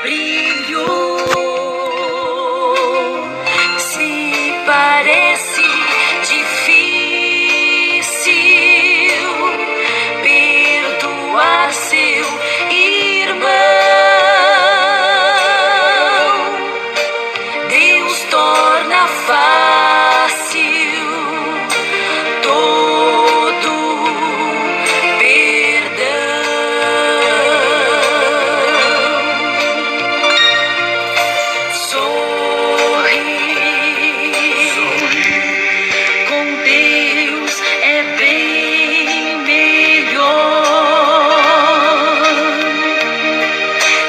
brilhou. Se parece difícil perdoar seu irmão, Deus torna fácil todo perdão. Sorri, com Deus é bem melhor.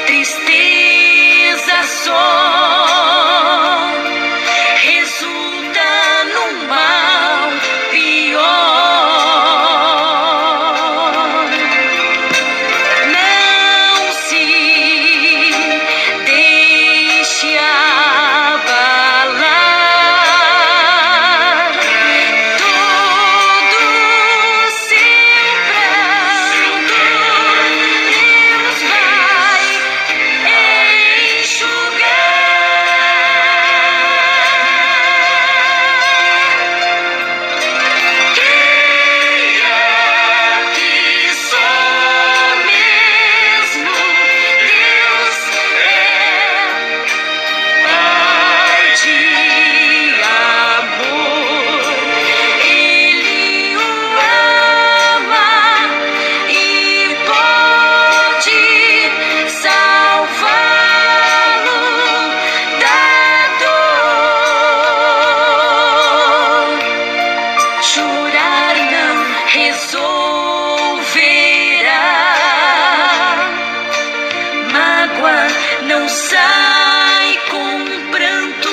Tristeza só resulta num mal pior. Não se deixe abalar. Todo seu pranto Deus vai enxugar. Creia que só mesmo Deus é Pai de amor. Ele o ama e pode salvá-lo da dor. Chorar não resolverá, mágoa não sai com pranto.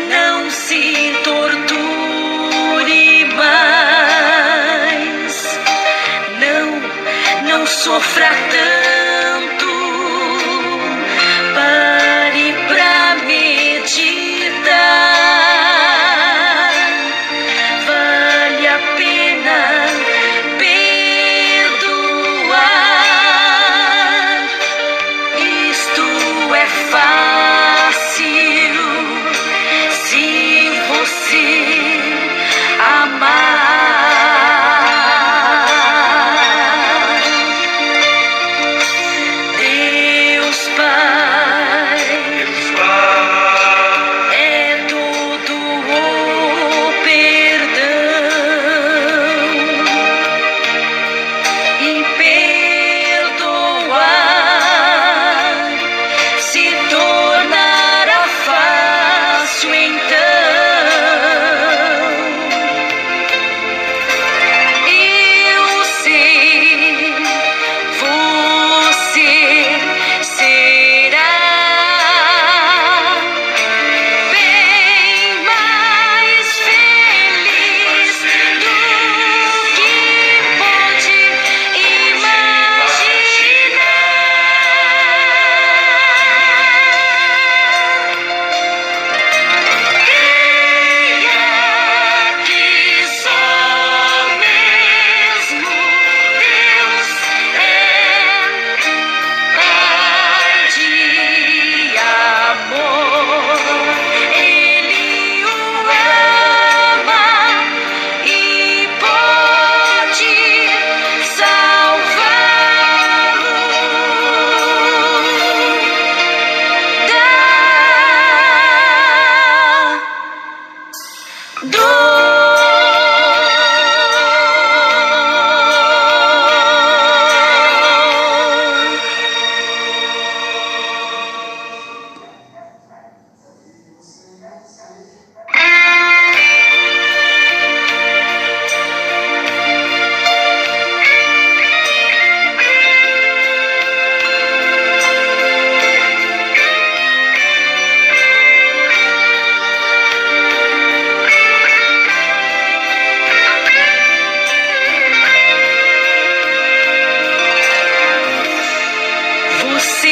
Não se torture mais, não sofra tanto. Pare pra meditar. Vale a pena perdoar. Isto é fácil se você amar. Deus Pai é todo o perdão, e perdoar se tornará fácil então. Eu sei, você será bem mais feliz do que pode imaginar. Creia que só mesmo Deus é Pai de amor. Ele o ama e pode salvá-lo da dor. Você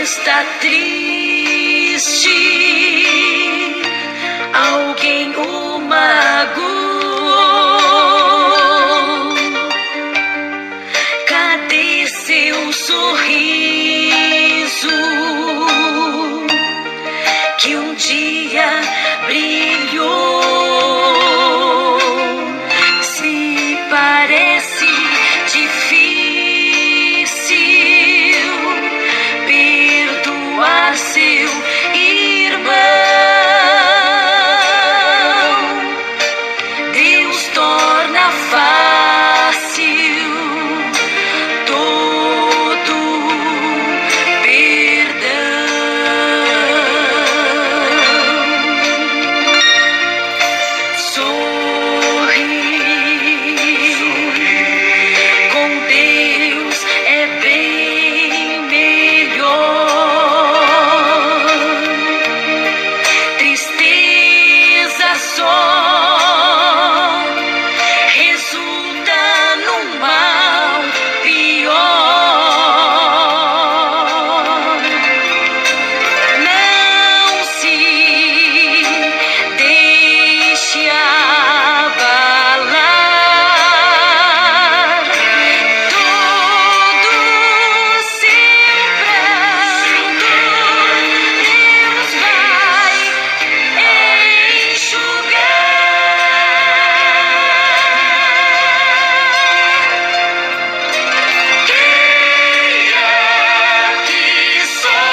está triste, alguém o magoou. Cadê seu sorriso? azul que um dia brilhou. Se parece difícil perdoar seu irmão, Deus torna fácil todo perdão. Sorri, com Deus é bem melhor. Tristeza só resulta num mal pior. Não se deixe abalar. Todo seu pranto Deus vai enxugar. Creia que só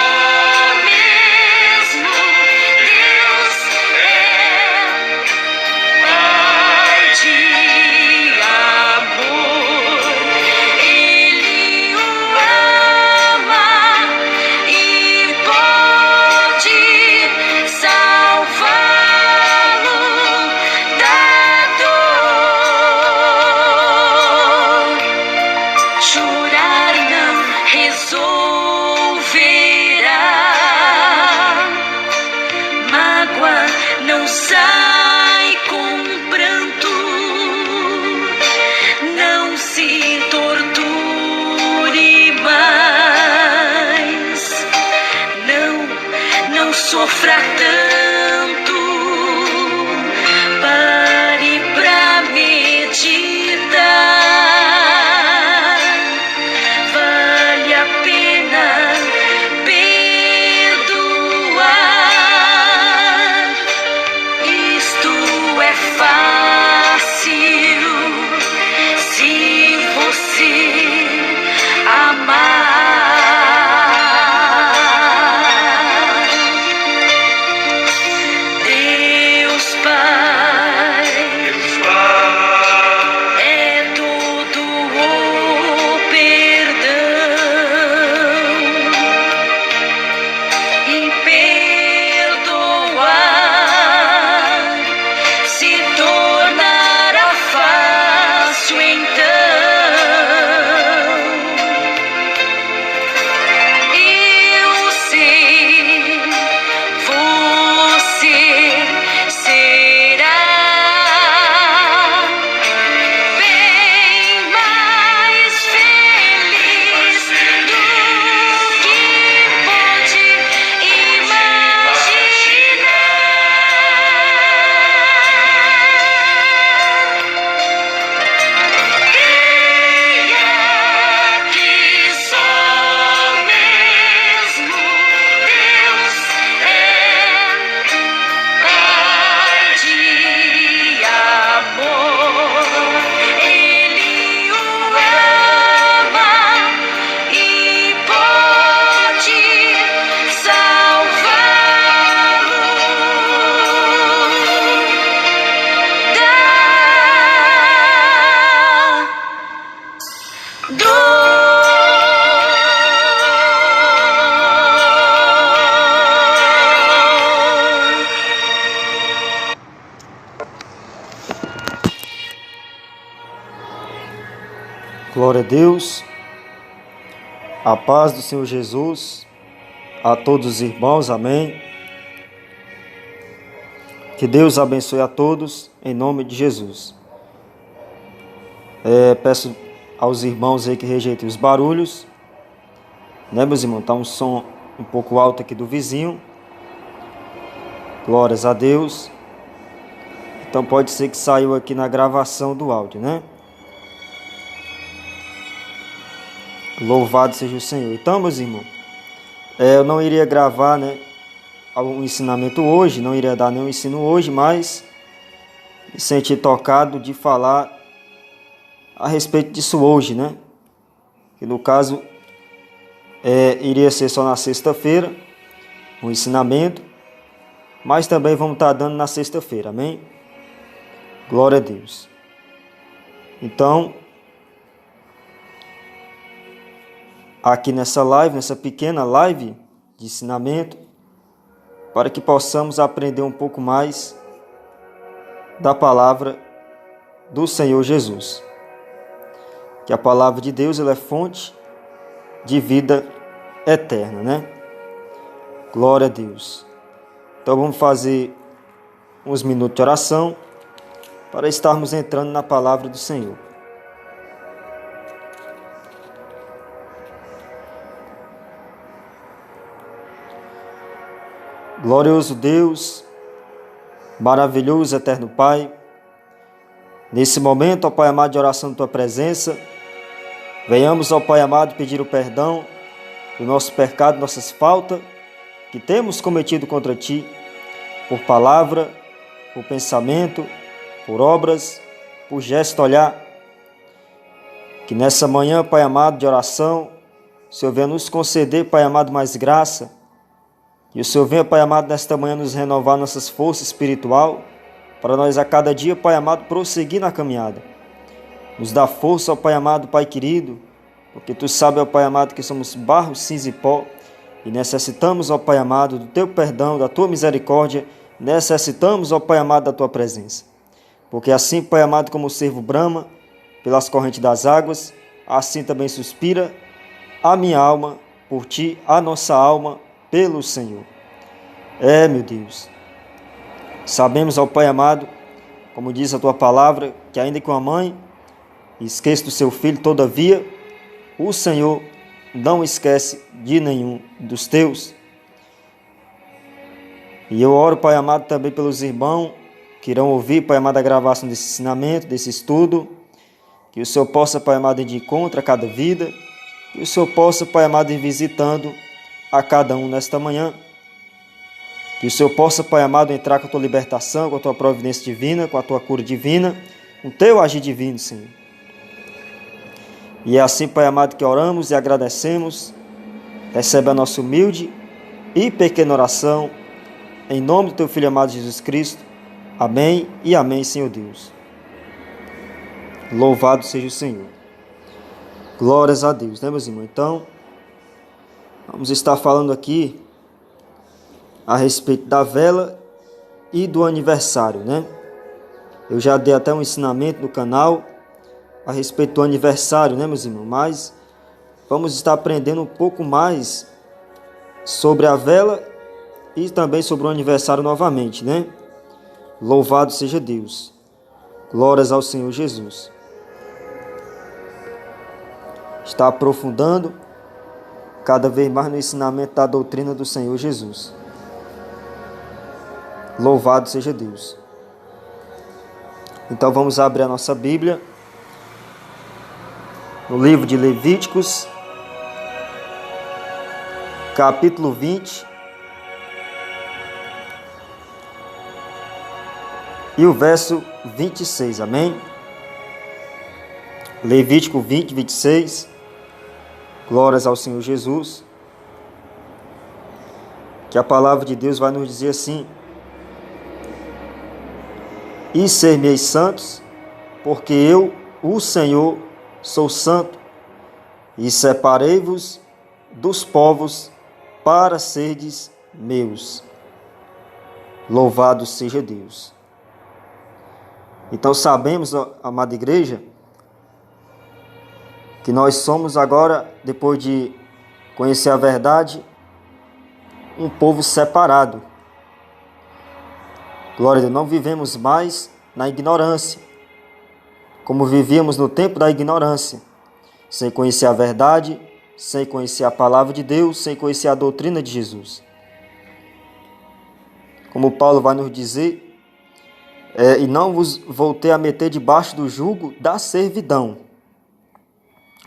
mesmo Deus é Pai de amor. Ele o ama e pode salvá-lo da dor. Chorar não resolverá, mágoa não sai com pranto. Não se torture mais, não sofra tanto. Pare pra meditar. Vale a pena perdoar. Isto é fácil se você amar. Deus Pai é todo o perdão, e perdoar se tornará fácil então. Eu sei, você será bem mais feliz do que pode imaginar. Creia que só mesmo Deus é Pai de amor. Ele o ama e pode salvá-lo da dor. Glória a Deus, a paz do Senhor Jesus, a todos os irmãos, amém. Que Deus abençoe a todos, em nome de Jesus. Peço aos irmãos aí que rejeitem os barulhos, né, meus irmãos? Tá um som um pouco alto aqui do vizinho. Glórias a Deus. Então pode ser que saiu aqui na gravação do áudio, né? Louvado seja o Senhor. Então, meus irmãos, Eu não iria gravar, um ensinamento hoje, não iria dar nenhum ensino hoje, mas me senti tocado de falar a respeito disso hoje, Que no caso iria ser só na sexta-feira, um ensinamento, mas também vamos estar dando na sexta-feira, amém? Glória a Deus. Então, aqui nessa live, nessa pequena live de ensinamento, para que possamos aprender um pouco mais da palavra do Senhor Jesus. Que a palavra de Deus ela é fonte de vida eterna, Glória a Deus. Então vamos fazer uns minutos de oração para estarmos entrando na palavra do Senhor. Glorioso Deus, maravilhoso eterno Pai, nesse momento, ó Pai amado, de oração na Tua presença, venhamos, ó Pai amado, pedir o perdão do nosso pecado, nossas faltas que temos cometido contra Ti, por palavra, por pensamento, por obras, por gesto, olhar. Que nessa manhã, Pai amado, de oração, o Senhor venha nos conceder, Pai amado, mais graça. E o Senhor venha, Pai amado, nesta manhã nos renovar nossas forças espiritual, para nós a cada dia, Pai amado, prosseguir na caminhada. Nos dá força, ó Pai amado, Pai querido, porque Tu sabes, ó Pai amado, que somos barro, cinza e pó, e necessitamos, ó Pai amado, do Teu perdão, da Tua misericórdia, necessitamos, ó Pai amado, da Tua presença. Porque assim, Pai amado, como o servo brama pelas correntes das águas, assim também suspira a minha alma por Ti, a nossa alma pelo Senhor. Meu Deus, sabemos, ó Pai amado, como diz a Tua palavra, que ainda que uma mãe esqueça do seu filho, todavia, o Senhor não esquece de nenhum dos Teus. E eu oro, Pai amado, também pelos irmãos que irão ouvir, Pai amado, a gravação desse ensinamento, desse estudo, que o Senhor possa, Pai amado, ir de encontro a cada vida, que o Senhor possa, Pai amado, ir visitando a cada um nesta manhã. Que o Senhor possa, Pai amado, entrar com a Tua libertação, com a Tua providência divina, com a Tua cura divina, com o Teu agir divino, Senhor. E é assim, Pai amado, que oramos e agradecemos. Recebe a nossa humilde e pequena oração, em nome do Teu Filho amado Jesus Cristo. Amém e amém, Senhor Deus. Louvado seja o Senhor. Glórias a Deus, meus irmãos? Então, vamos estar falando aqui a respeito da vela e do aniversário, Eu já dei até um ensinamento no canal a respeito do aniversário, meus irmãos? Mas vamos estar aprendendo um pouco mais sobre a vela e também sobre o aniversário novamente, Louvado seja Deus. Glórias ao Senhor Jesus. Está aprofundando cada vez mais no ensinamento da doutrina do Senhor Jesus. Louvado seja Deus. Então vamos abrir a nossa Bíblia no livro de Levíticos, capítulo 20, e o verso 26, amém? Levítico 20, 26, glórias ao Senhor Jesus, que a palavra de Deus vai nos dizer assim: e ser-me-eis santos, porque eu, o Senhor, sou santo, e separei-vos dos povos para serdes meus. Louvado seja Deus. Então sabemos, amada igreja, que nós somos agora, depois de conhecer a verdade, um povo separado. Glória a Deus, não vivemos mais na ignorância, como vivíamos no tempo da ignorância, sem conhecer a verdade, sem conhecer a palavra de Deus, sem conhecer a doutrina de Jesus. Como Paulo vai nos dizer, e não vos voltei a meter debaixo do jugo da servidão.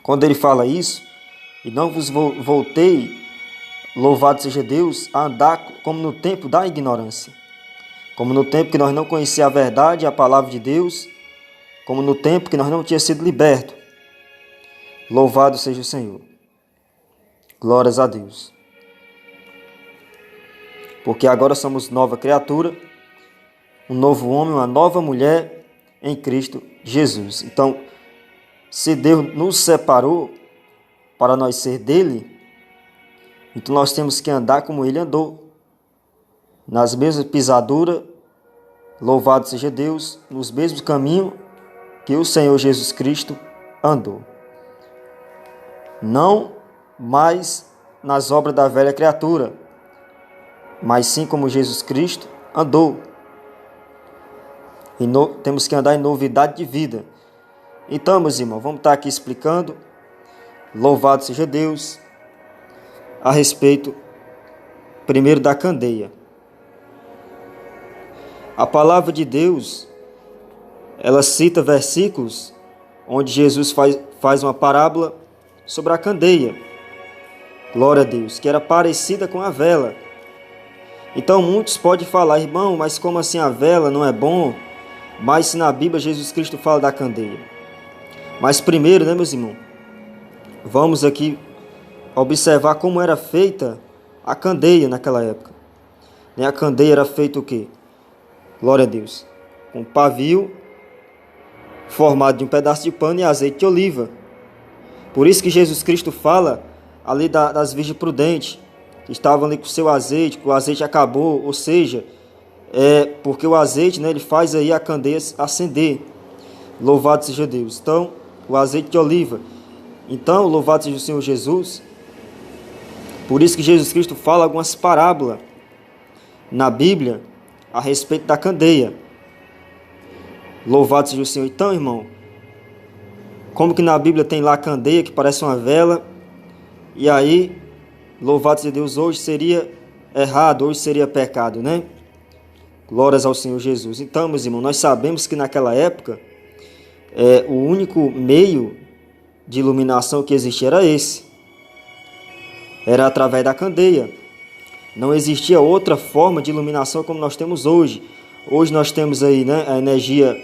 Quando ele fala isso, e não vos voltei louvado seja Deus, a andar como no tempo da ignorância. Como no tempo que nós não conhecíamos a verdade, a palavra de Deus, como no tempo que nós não tínhamos sido libertos. Louvado seja o Senhor. Glórias a Deus. Porque agora somos nova criatura, um novo homem, uma nova mulher em Cristo Jesus. Então, se Deus nos separou para nós ser dele, então nós temos que andar como ele andou, nas mesmas pisaduras, louvado seja Deus, nos mesmos caminhos que o Senhor Jesus Cristo andou. Não mais nas obras da velha criatura, mas sim como Jesus Cristo andou. E temos que andar em novidade de vida. Então, meus irmãos, vamos estar aqui explicando, louvado seja Deus, a respeito, primeiro, da candeia. A palavra de Deus, ela cita versículos onde Jesus faz uma parábola sobre a candeia. Glória a Deus, que era parecida com a vela. Então muitos podem falar, irmão, mas como assim a vela não é bom? Mas se na Bíblia Jesus Cristo fala da candeia. Mas primeiro, né, meus irmãos, vamos aqui observar como era feita a candeia naquela época. A candeia era feita o quê? Glória a Deus. Um pavio formado de um pedaço de pano e azeite de oliva. Por isso que Jesus Cristo fala ali das virgens prudentes, que estavam ali com o seu azeite, que o azeite acabou, ou seja, porque o azeite, né, ele faz aí a candeia acender. Louvado seja Deus. Então, o azeite de oliva. Então, louvado seja o Senhor Jesus. Por isso que Jesus Cristo fala algumas parábolas na Bíblia a respeito da candeia. Louvado seja o Senhor. Então, irmão, como que na Bíblia tem lá a candeia que parece uma vela, e aí, louvado seja Deus, hoje seria errado, hoje seria pecado, né? Glórias ao Senhor Jesus. Então, meus irmãos, nós sabemos que naquela época, o único meio de iluminação que existia era esse. Era através da candeia. Não existia outra forma de iluminação como nós temos hoje. Hoje nós temos aí, né, a energia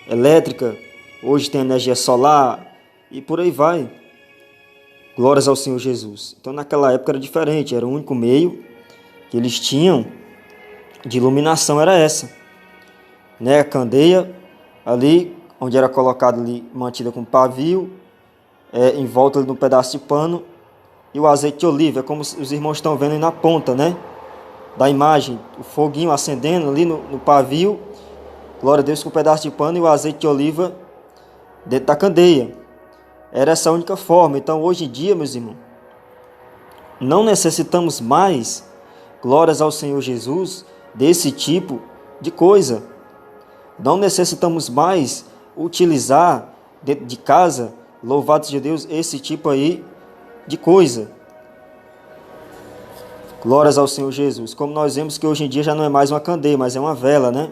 elétrica, hoje tem a energia solar e por aí vai. Glórias ao Senhor Jesus. Então naquela época era diferente, era o único meio que eles tinham de iluminação, era essa. Né, a candeia ali, onde era colocada ali, mantida com pavio, em volta de um pedaço de pano, e o azeite de oliva, é como os irmãos estão vendo aí na ponta, né, da imagem, o foguinho acendendo ali no pavio, glória a Deus, com um pedaço de pano e o azeite de oliva dentro da candeia. Era essa a única forma. Então hoje em dia, meus irmãos, não necessitamos mais, glórias ao Senhor Jesus, desse tipo de coisa. Não necessitamos mais utilizar dentro de casa, louvado seja Deus, esse tipo aí de coisa. Glórias ao Senhor Jesus. Como nós vemos que hoje em dia já não é mais uma candeia, mas é uma vela, né?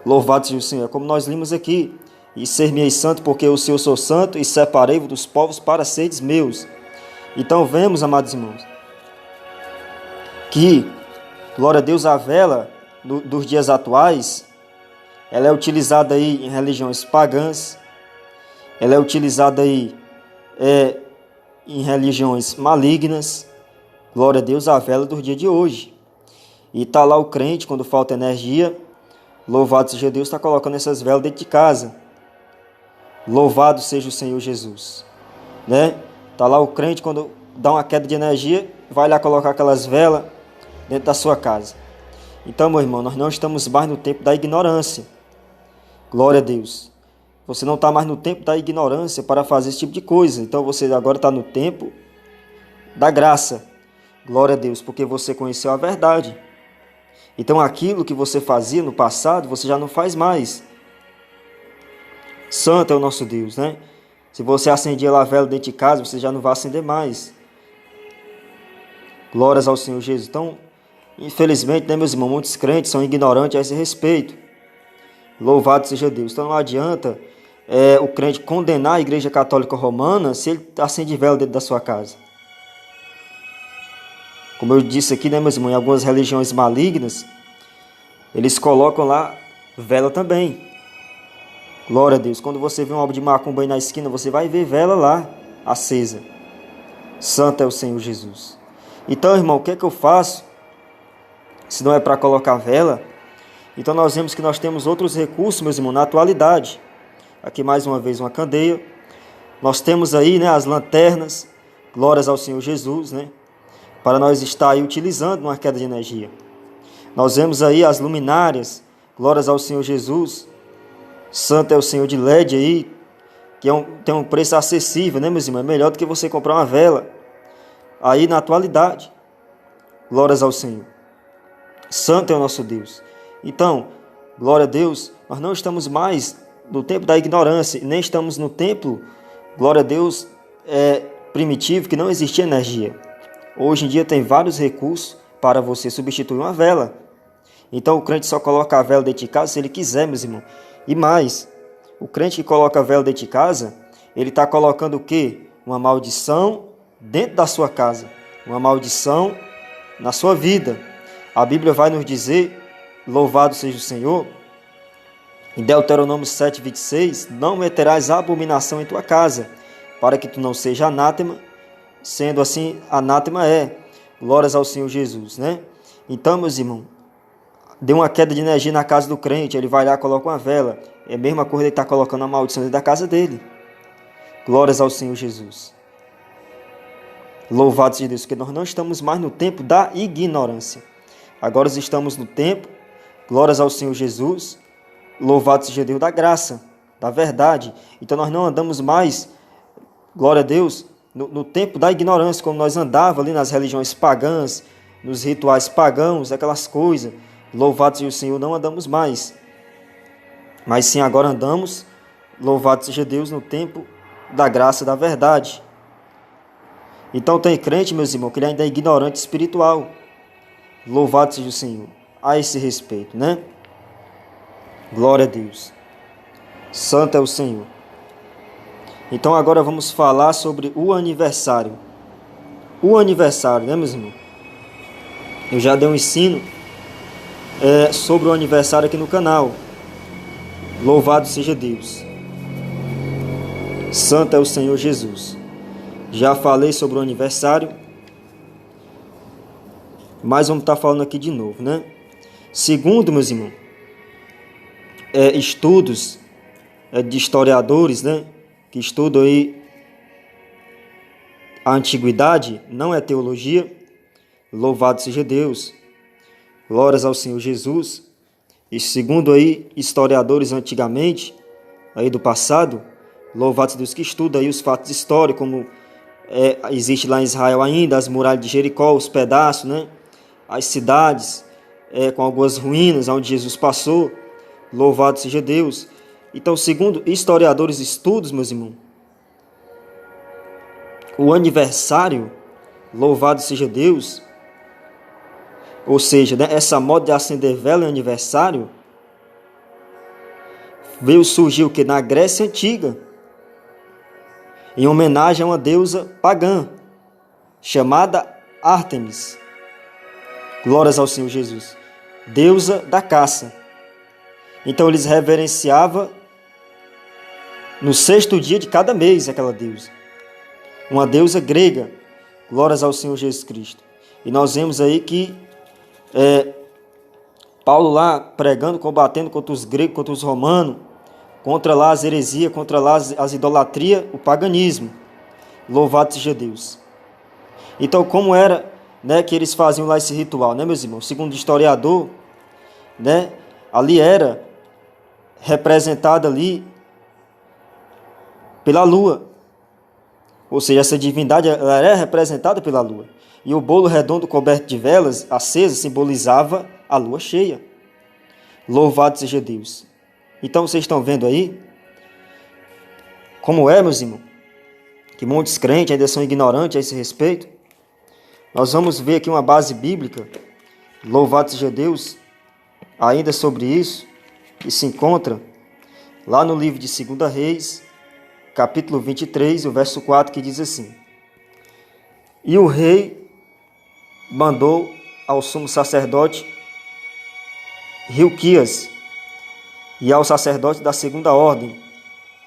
Louvado seja o Senhor. Como nós limos aqui, e ser-me-eis santo, porque o Senhor sou santo, e separei-vos dos povos para seres meus. Então vemos, amados irmãos, que, glória a Deus, a vela dos dias atuais, ela é utilizada aí em religiões pagãs, ela é utilizada aí em religiões malignas. Glória a Deus, a vela do dia de hoje. E está lá o crente, quando falta energia, louvado seja Deus, está colocando essas velas dentro de casa. Louvado seja o Senhor Jesus. Né? Está lá o crente, quando dá uma queda de energia, vai lá colocar aquelas velas dentro da sua casa. Então, meu irmão, nós não estamos mais no tempo da ignorância. Glória a Deus. Você não está mais no tempo da ignorância para fazer esse tipo de coisa. Então, você agora está no tempo da graça. Glória a Deus, porque você conheceu a verdade. Então, aquilo que você fazia no passado, você já não faz mais. Santo é o nosso Deus, né? Se você acendia lá a vela dentro de casa, você já não vai acender mais. Glórias ao Senhor Jesus. Então, infelizmente, né, meus irmãos, muitos crentes são ignorantes a esse respeito. Louvado seja Deus. Então, não adianta o crente condenar a Igreja Católica Romana se ele acende vela dentro da sua casa. Como eu disse aqui, né, meus irmãos, em algumas religiões malignas, eles colocam lá vela também. Glória a Deus. Quando você vê uma obra de macumba aí na esquina, você vai ver vela lá, acesa. Santo é o Senhor Jesus. Então, irmão, o que é que eu faço? Se não é para colocar vela, então nós vemos que nós temos outros recursos, meus irmãos, na atualidade. Aqui mais uma vez uma candeia. Nós temos aí, né, as lanternas, glórias ao Senhor Jesus, né, para nós estar aí utilizando numa queda de energia. Nós vemos aí as luminárias, glórias ao Senhor Jesus. Santo é o Senhor de LED aí, que tem um preço acessível, né, meus irmãos? É melhor do que você comprar uma vela aí na atualidade. Glórias ao Senhor. Santo é o nosso Deus. Então, glória a Deus, nós não estamos mais no tempo da ignorância, nem estamos no tempo, glória a Deus, primitivo, que não existia energia. Hoje em dia tem vários recursos para você substituir uma vela. Então o crente só coloca a vela dentro de casa se ele quiser, meus irmãos. E mais, o crente que coloca a vela dentro de casa, ele está colocando o quê? Uma maldição dentro da sua casa. Uma maldição na sua vida. A Bíblia vai nos dizer, louvado seja o Senhor, em Deuteronômio 7,26, não meterás abominação em tua casa, para que tu não seja anátema, sendo assim, anátema é. Glórias ao Senhor Jesus, né? Então, meus irmãos, deu uma queda de energia na casa do crente, ele vai lá e coloca uma vela. É a mesma coisa, ele está colocando a maldição dentro da casa dele. Glórias ao Senhor Jesus. Louvado seja Deus, porque nós não estamos mais no tempo da ignorância. Agora estamos no tempo, glórias ao Senhor Jesus, louvado seja Deus da graça, da verdade. Então nós não andamos mais, glória a Deus, no tempo da ignorância, como nós andávamos ali nas religiões pagãs, nos rituais pagãos, aquelas coisas. Louvado seja o Senhor, não andamos mais. Mas sim, agora andamos, louvado seja Deus, no tempo da graça, da verdade. Então tem crente, meus irmãos, que ele ainda é ignorante espiritual. Louvado seja o Senhor, a esse respeito, né? Glória a Deus. Santo é o Senhor. Então agora vamos falar sobre o aniversário. O aniversário, né, meus irmãos? Eu já dei um ensino sobre o aniversário aqui no canal. Louvado seja Deus. Santo é o Senhor Jesus. Já falei sobre o aniversário, mas vamos estar falando aqui de novo, né? Segundo, meus irmãos, estudos de historiadores, né, que estudam aí a antiguidade, não é teologia. Louvado seja Deus. Glórias ao Senhor Jesus. E segundo aí historiadores antigamente, aí do passado, louvado seja Deus, que estuda aí os fatos históricos, como existe lá em Israel ainda as muralhas de Jericó, os pedaços, né? As cidades com algumas ruínas onde Jesus passou. Louvado seja Deus. Então, segundo historiadores estudos, meus irmãos, o aniversário, louvado seja Deus, ou seja, né, essa moda de acender vela em aniversário, veio surgir o que? Na Grécia Antiga, em homenagem a uma deusa pagã, chamada Ártemis. Glórias ao Senhor Jesus. Deusa da caça. Então eles reverenciavam no sexto dia de cada mês aquela deusa. Uma deusa grega. Glórias ao Senhor Jesus Cristo. E nós vemos aí que Paulo lá pregando, combatendo contra os gregos, contra os romanos, contra lá as heresias, contra lá as idolatrias, o paganismo. Louvado seja Deus. Então, como era, né, que eles faziam lá esse ritual, né, meus irmãos? Segundo o historiador, né, ali era representada ali pela lua. Ou seja, essa divindade ela era representada pela lua. E o bolo redondo coberto de velas acesas simbolizava a lua cheia. Louvado seja Deus. Então vocês estão vendo aí como é, meus irmãos, que muitos crentes ainda são ignorantes a esse respeito. Nós vamos ver aqui uma base bíblica, louvado seja Deus, ainda sobre isso, que se encontra lá no livro de 2 Reis, capítulo 23, o verso 4, que diz assim: E o rei mandou ao sumo sacerdote Hilquias e ao sacerdote da segunda ordem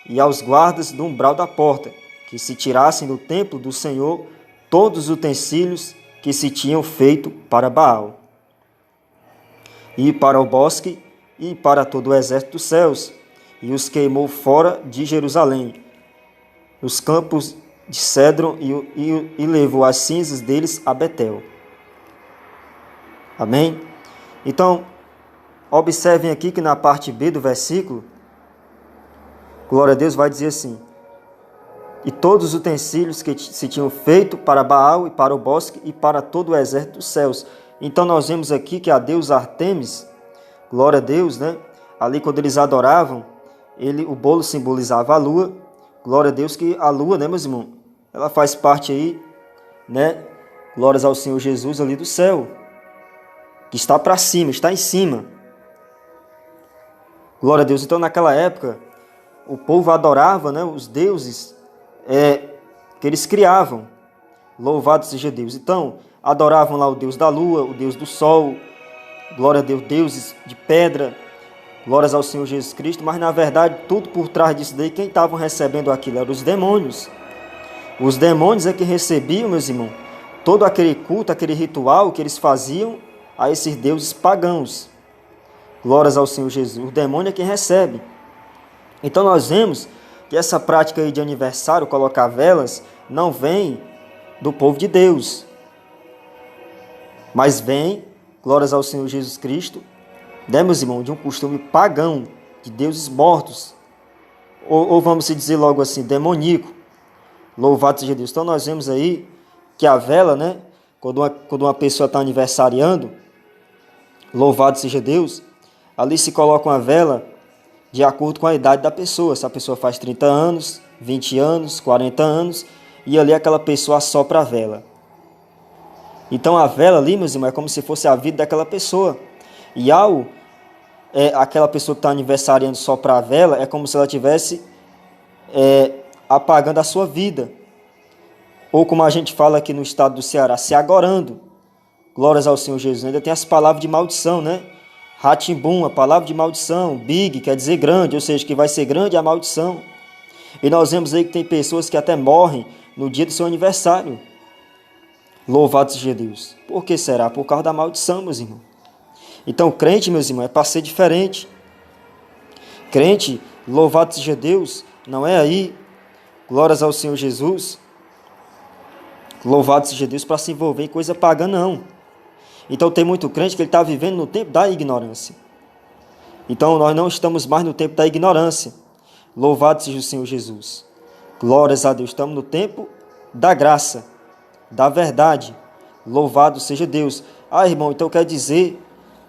e aos guardas do umbral da porta, que se tirassem do templo do Senhor todos os utensílios que se tinham feito para Baal, e para o bosque, e para todo o exército dos céus, e os queimou fora de Jerusalém, nos campos de Cedron, e levou as cinzas deles a Betel. Amém? Então, observem aqui que na parte B do versículo, glória a Deus, vai dizer assim: e todos os utensílios que se tinham feito para Baal e para o bosque e para todo o exército dos céus. Então nós vemos aqui que a deusa Artemis, glória a Deus, né? Ali quando eles adoravam, o bolo simbolizava a lua. Glória a Deus que a lua, né, meus irmãos? Ela faz parte aí, né? Glórias ao Senhor Jesus ali do céu, que está para cima, está em cima. Glória a Deus. Então naquela época, o povo adorava, né, os deuses que eles criavam. Louvado seja Deus. Então, adoravam lá o Deus da lua, o Deus do sol, glória a Deus, deuses de pedra, glórias ao Senhor Jesus Cristo, mas na verdade, tudo por trás disso daí, quem estavam recebendo aquilo eram os demônios. Os demônios é que recebiam, meus irmãos, todo aquele culto, aquele ritual que eles faziam a esses deuses pagãos. Glórias ao Senhor Jesus. O demônio é quem recebe. Então nós vemos que essa prática aí de aniversário, colocar velas, não vem do povo de Deus, mas vem, glórias ao Senhor Jesus Cristo, né, meus irmãos, de um costume pagão, de deuses mortos, ou vamos dizer logo assim, demoníaco. Louvado seja Deus. Então nós vemos aí que a vela, né, quando uma pessoa está aniversariando, louvado seja Deus, ali se coloca uma vela de acordo com a idade da pessoa. Se a pessoa faz 30 anos, 20 anos, 40 anos, e ali aquela pessoa assopra a vela. Então a vela ali, meus irmãos, é como se fosse a vida daquela pessoa. E aquela pessoa que está aniversariando soprar a vela, é como se ela estivesse apagando a sua vida. Ou como a gente fala aqui no estado do Ceará, se agorando. Glórias ao Senhor Jesus. Ainda tem as palavras de maldição, né? Ratimbum, a palavra de maldição. Big, quer dizer grande, ou seja, que vai ser grande a maldição. E nós vemos aí que tem pessoas que até morrem no dia do seu aniversário. Louvado seja Deus. Por que será? Por causa da maldição, meus irmãos. Então, crente, meus irmãos, é para ser diferente. Crente, louvado seja Deus, não é aí, glórias ao Senhor Jesus, louvado seja Deus, para se envolver em coisa pagã, não. Então tem muito crente que ele está vivendo no tempo da ignorância. Então nós não estamos mais no tempo da ignorância. Louvado seja o Senhor Jesus. Glórias a Deus. Estamos no tempo da graça, da verdade. Louvado seja Deus. Ah, irmão, então quer dizer,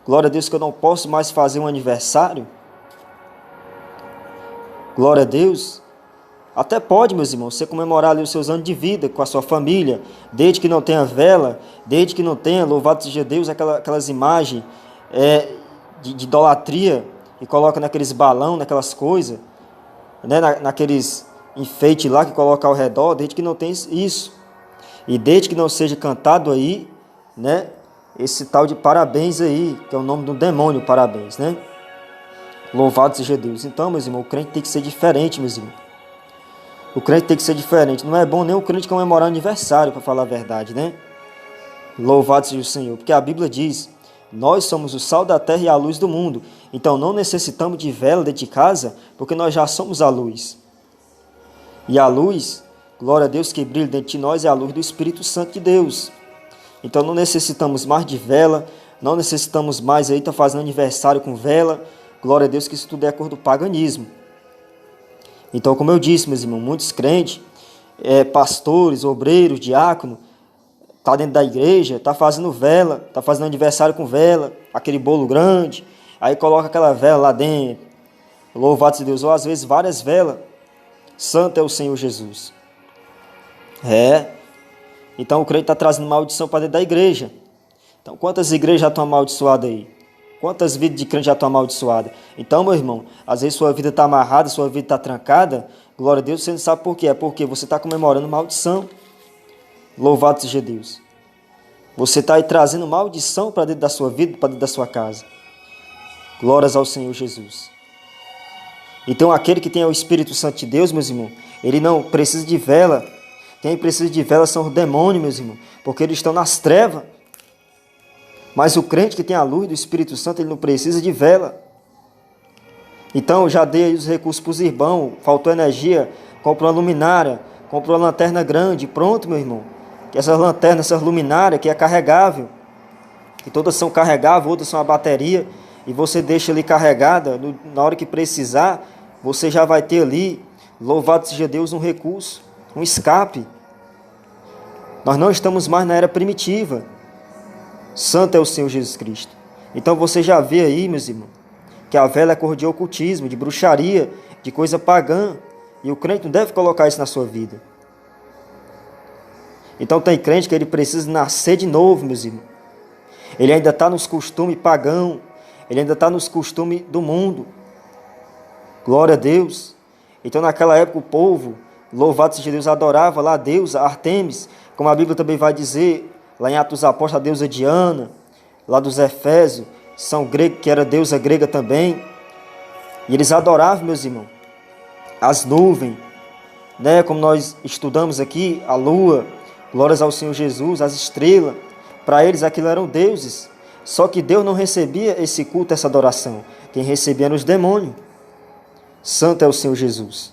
glória a Deus, que eu não posso mais fazer um aniversário? Glória a Deus. Até pode, meus irmãos, você comemorar ali os seus anos de vida com a sua família, desde que não tenha vela, desde que não tenha, louvado seja Deus, aquelas imagens de idolatria e coloca naqueles balão, naquelas coisas, né, naqueles enfeites lá que coloca ao redor, desde que não tenha isso. E desde que não seja cantado aí, né, esse tal de parabéns aí, que é o nome do demônio, parabéns, né? Louvado seja Deus. Então, meus irmãos, o crente tem que ser diferente, meus irmãos. O crente tem que ser diferente. Não é bom nem o crente comemorar aniversário, para falar a verdade, né? Louvado seja o Senhor. Porque a Bíblia diz, nós somos o sal da terra e a luz do mundo. Então não necessitamos de vela dentro de casa, porque nós já somos a luz. E a luz, glória a Deus, que brilha dentro de nós é a luz do Espírito Santo de Deus. Então não necessitamos mais de vela, não necessitamos mais aí estar fazendo aniversário com vela. Glória a Deus, que isso tudo é acordo do paganismo. Então, como eu disse, meus irmãos, muitos crentes, pastores, obreiros, diáconos, está dentro da igreja, está fazendo vela, está fazendo aniversário com vela, aquele bolo grande, aí coloca aquela vela lá dentro, louvado seja Deus, ou às vezes várias velas, santo é o Senhor Jesus. Então o crente está trazendo maldição para dentro da igreja. Então quantas igrejas já estão amaldiçoadas aí? Quantas vidas de crente já estão amaldiçoadas? Então, meu irmão, às vezes sua vida está amarrada, sua vida está trancada, glória a Deus, você não sabe por quê. É porque você está comemorando maldição. Louvado seja Deus. Você está aí trazendo maldição para dentro da sua vida, para dentro da sua casa. Glórias ao Senhor Jesus. Então aquele que tem o Espírito Santo de Deus, meus irmãos, ele não precisa de vela. Quem precisa de vela são os demônios, meus irmãos, porque eles estão nas trevas. Mas o crente que tem a luz do Espírito Santo, ele não precisa de vela. Então eu já dei aí os recursos para os irmãos, faltou energia, comprou uma luminária, comprou uma lanterna grande, pronto, meu irmão. Que essas lanternas, essas luminárias, que é carregável, que todas são carregáveis, outras são a bateria, e você deixa ali carregada, na hora que precisar, você já vai ter ali, louvado seja Deus, um recurso, um escape. Nós não estamos mais na era primitiva. Santo é o Senhor Jesus Cristo. Então você já vê aí, meus irmãos, que a vela é cor de ocultismo, de bruxaria, de coisa pagã. E o crente não deve colocar isso na sua vida. Então tem crente que ele precisa nascer de novo, meus irmãos. Ele ainda está nos costumes pagãos. Ele ainda está nos costumes do mundo. Glória a Deus. Então naquela época o povo, louvado seja Deus, adorava lá a deusa Artemis, como a Bíblia também vai dizer, lá em Atos dos Apóstolos, a deusa Diana, lá dos Efésios, São Grego, que era deusa grega também. E eles adoravam, meus irmãos, as nuvens, né? Como nós estudamos aqui, a lua, glórias ao Senhor Jesus, as estrelas. Para eles aquilo eram deuses. Só que Deus não recebia esse culto, essa adoração. Quem recebia eram os demônios. Santo é o Senhor Jesus.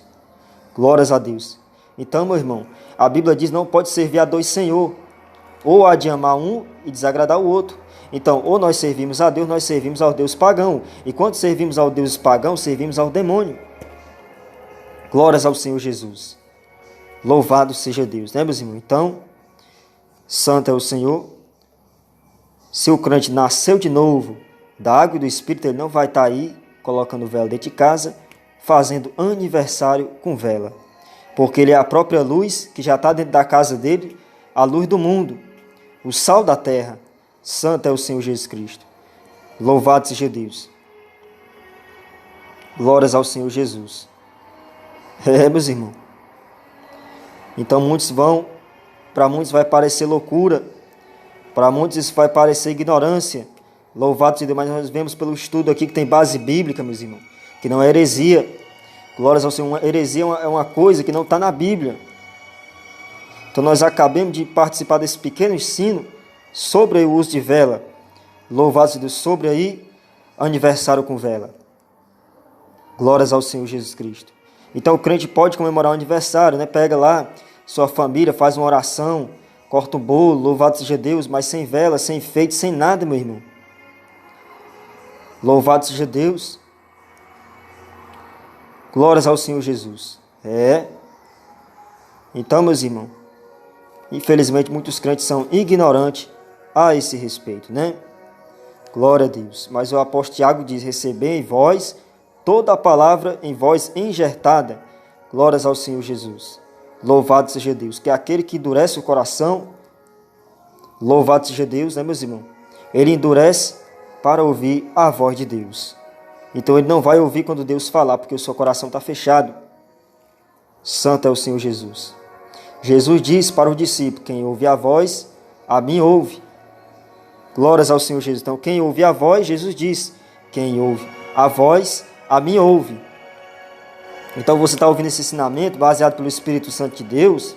Glórias a Deus. Então, meu irmão, a Bíblia diz não pode servir a dois senhor. Ou há de amar um e desagradar o outro. Então, ou nós servimos a Deus, nós servimos ao Deus pagão. E quando servimos ao Deus pagão, servimos ao demônio. Glórias ao Senhor Jesus. Louvado seja Deus, né, meus irmãos? Então, santo é o Senhor. Se o crente nasceu de novo da água e do Espírito, ele não vai estar aí colocando vela dentro de casa, fazendo aniversário com vela. Porque ele é a própria luz que já está dentro da casa dele, a luz do mundo, o sal da terra. Santo é o Senhor Jesus Cristo. Louvado seja Deus. Glórias ao Senhor Jesus. Meus irmãos. Então para muitos vai parecer loucura, para muitos isso vai parecer ignorância. Louvado seja Deus, mas nós vemos pelo estudo aqui que tem base bíblica, meus irmãos, que não é heresia. Glórias ao Senhor. Uma heresia é uma coisa que não está na Bíblia. Então nós acabamos de participar desse pequeno ensino sobre o uso de vela. Louvado seja Deus, sobre aí aniversário com vela. Glórias ao Senhor Jesus Cristo. Então o crente pode comemorar o aniversário, né? Pega lá sua família, faz uma oração, corta um bolo, louvado seja Deus, mas sem vela, sem enfeite, sem nada, meu irmão. Louvado seja Deus. Glórias ao Senhor Jesus. Então, meus irmãos, infelizmente muitos crentes são ignorantes a esse respeito, né? Glória a Deus. Mas o apóstolo Tiago diz, recebei em vós toda a palavra em vós enjertada. Glórias ao Senhor Jesus. Louvado seja Deus. Que aquele que endurece o coração, louvado seja Deus, né, meus irmãos? Ele endurece para ouvir a voz de Deus. Então ele não vai ouvir quando Deus falar, porque o seu coração está fechado. Santo é o Senhor Jesus. Jesus disse para os discípulos, quem ouve a voz, a mim ouve. Glórias ao Senhor Jesus. Então quem ouve a voz, Jesus disse, quem ouve a voz, a mim ouve. Então você está ouvindo esse ensinamento baseado pelo Espírito Santo de Deus.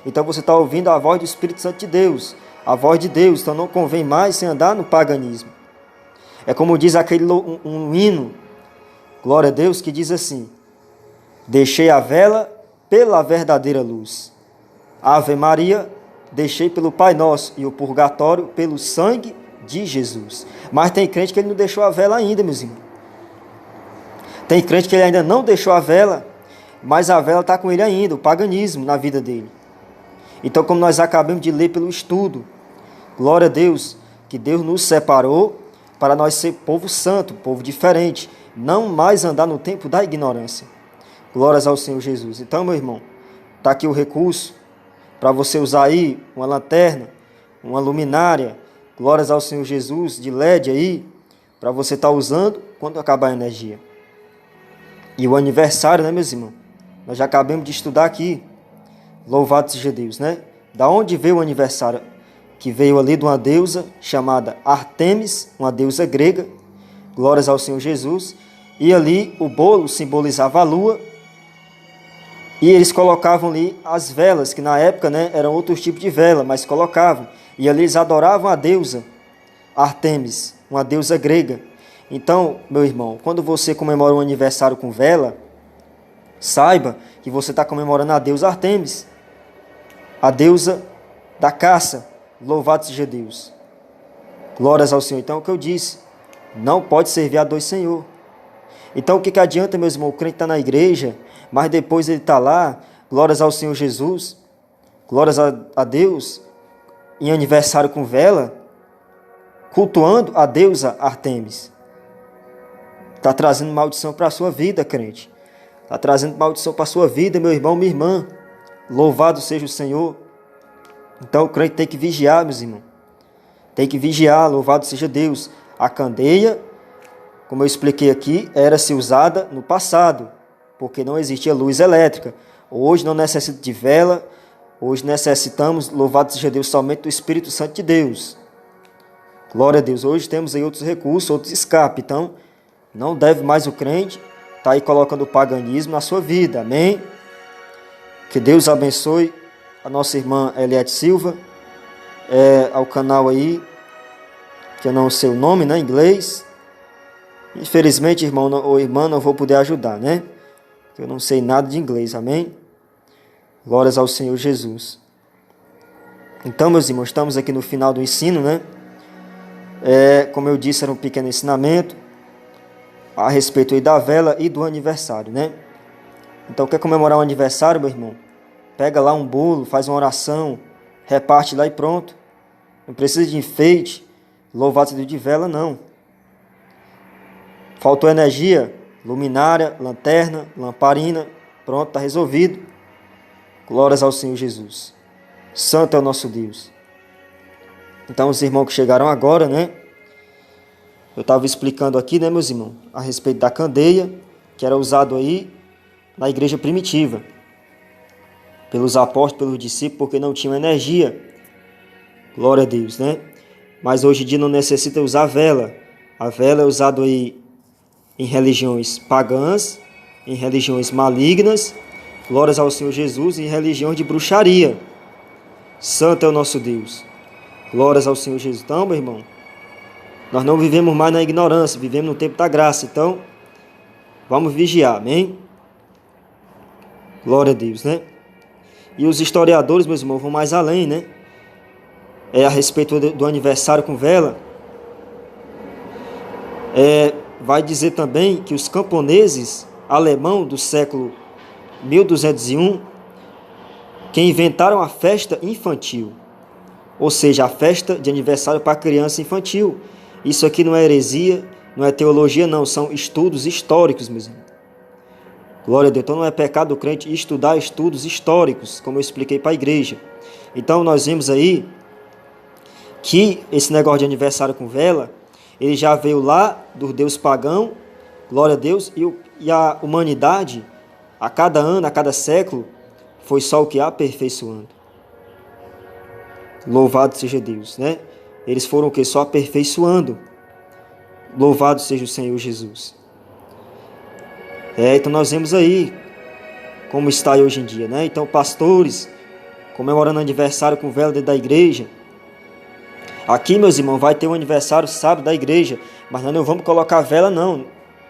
Então você está ouvindo a voz do Espírito Santo de Deus. A voz de Deus. Então não convém mais se andar no paganismo. É como diz um hino, glória a Deus, que diz assim, deixei a vela pela verdadeira luz. Ave Maria, deixei pelo Pai Nosso e o purgatório pelo sangue de Jesus. Mas tem crente que ele não deixou a vela ainda, meus irmãos. Tem crente que ele ainda não deixou a vela, mas a vela está com ele ainda, o paganismo na vida dele. Então, como nós acabamos de ler pelo estudo, glória a Deus, que Deus nos separou para nós ser povo santo, povo diferente, não mais andar no tempo da ignorância. Glórias ao Senhor Jesus. Então, meu irmão, está aqui o recurso para você usar aí uma lanterna, uma luminária, glórias ao Senhor Jesus, de LED aí, para você estar usando quando acabar a energia. E o aniversário, né, meus irmãos? Nós já acabamos de estudar aqui. Louvado seja Deus, né? Da onde veio o aniversário? que veio ali de uma deusa chamada Artemis, uma deusa grega, glórias ao Senhor Jesus, e ali o bolo simbolizava a lua, e eles colocavam ali as velas, que na época, né, eram outros tipos de vela, mas colocavam, e ali eles adoravam a deusa Artemis, uma deusa grega. Então, meu irmão, quando você comemora um aniversário com vela, saiba que você está comemorando a deusa Artemis, a deusa da caça. Louvado seja Deus. Glórias ao Senhor. Então, é o que eu disse, não pode servir a dois senhor. Então, o que adianta, meus irmãos, o crente está na igreja, mas depois ele está lá, glórias ao Senhor Jesus, glórias a Deus, em aniversário com vela, cultuando a deusa Artemis. Está trazendo maldição para a sua vida, crente. Está trazendo maldição para a sua vida, meu irmão, minha irmã. Louvado seja o Senhor. Então o crente tem que vigiar, meus irmãos. Tem que vigiar, louvado seja Deus. A candeia, como eu expliquei aqui, era-se usada no passado, porque não existia luz elétrica. Hoje não necessita de vela, hoje necessitamos, louvado seja Deus, somente do Espírito Santo de Deus. Glória a Deus. Hoje temos aí outros recursos, outros escapes. Então, não deve mais o crente estar aí colocando o paganismo na sua vida. Amém? Que Deus abençoe a nossa irmã Eliette Silva, ao canal aí, que eu não sei o nome, né, em inglês. Infelizmente, irmão ou irmã, não vou poder ajudar, né? Eu não sei nada de inglês, amém? Glórias ao Senhor Jesus. Então, meus irmãos, estamos aqui no final do ensino, né? Como eu disse, era um pequeno ensinamento a respeito aí da vela e do aniversário, né? Então, quer comemorar um aniversário, meu irmão? Pega lá um bolo, faz uma oração, reparte lá e pronto. Não precisa de enfeite, louvado seja de vela, não. Faltou energia, luminária, lanterna, lamparina, pronto, está resolvido. Glórias ao Senhor Jesus. Santo é o nosso Deus. Então, os irmãos que chegaram agora, né? Eu estava explicando aqui, né, meus irmãos, a respeito da candeia, que era usado aí na igreja primitiva, pelos apóstolos, pelos discípulos, porque não tinham energia. Glória a Deus, né? Mas hoje em dia não necessita usar vela. A vela é usada aí em religiões pagãs, em religiões malignas, glórias ao Senhor Jesus, em religiões de bruxaria. Santo é o nosso Deus. Glórias ao Senhor Jesus. Então, meu irmão, nós não vivemos mais na ignorância, vivemos no tempo da graça. Então, vamos vigiar, amém? Glória a Deus, né? E os historiadores, meus irmãos, vão mais além, né? A respeito do aniversário com vela. Vai dizer também que os camponeses alemãos do século 1201, que inventaram a festa infantil, ou seja, a festa de aniversário para criança infantil. Isso aqui não é heresia, não é teologia, não, são estudos históricos, meus irmãos. Glória a Deus. Então não é pecado do crente estudar estudos históricos, como eu expliquei para a igreja. Então nós vimos aí que esse negócio de aniversário com vela, ele já veio lá do Deus pagão, glória a Deus, e a humanidade, a cada ano, a cada século, foi só o que aperfeiçoando. Louvado seja Deus, né? Eles foram o que? Só aperfeiçoando. Louvado seja o Senhor Jesus. Então nós vemos aí como está aí hoje em dia, né? Então pastores comemorando aniversário com vela dentro da igreja. Aqui, meus irmãos, vai ter um aniversário sábado da igreja, mas nós não vamos colocar vela não,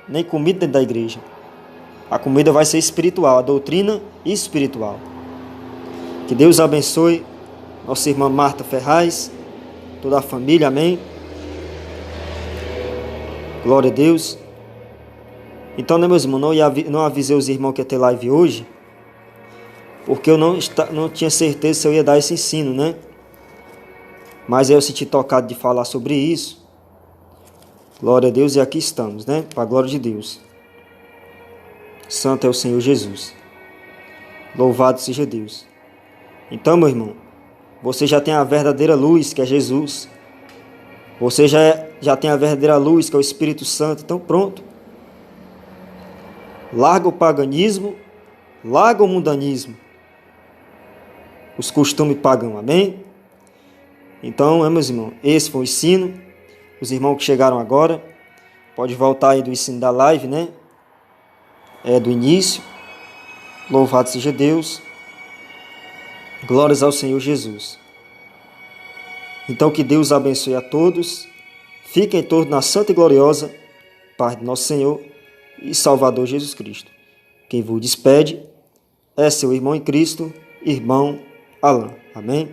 nem comida dentro da igreja. A comida vai ser espiritual, a doutrina espiritual. Que Deus abençoe nossa irmã Marta Ferraz, toda a família, amém? Glória a Deus. Então, né, meus irmãos, não avisei os irmãos que ia ter live hoje, porque eu não tinha certeza se eu ia dar esse ensino, né? Mas aí eu senti tocado de falar sobre isso. Glória a Deus, e aqui estamos, né? Para a glória de Deus. Santo é o Senhor Jesus. Louvado seja Deus. Então, meu irmão, você já tem a verdadeira luz, que é Jesus. Você já tem a verdadeira luz, que é o Espírito Santo. Então, pronto. Larga o paganismo, larga o mundanismo, os costumes pagãos, amém? Então, meus irmãos, esse foi o ensino. Os irmãos que chegaram agora, pode voltar aí do ensino da live, né? Do início. Louvado seja Deus. Glórias ao Senhor Jesus. Então, que Deus abençoe a todos. Fiquem todos na santa e gloriosa paz de nosso Senhor e Salvador Jesus Cristo. Quem vos despede é seu irmão em Cristo, irmão Alain. Amém?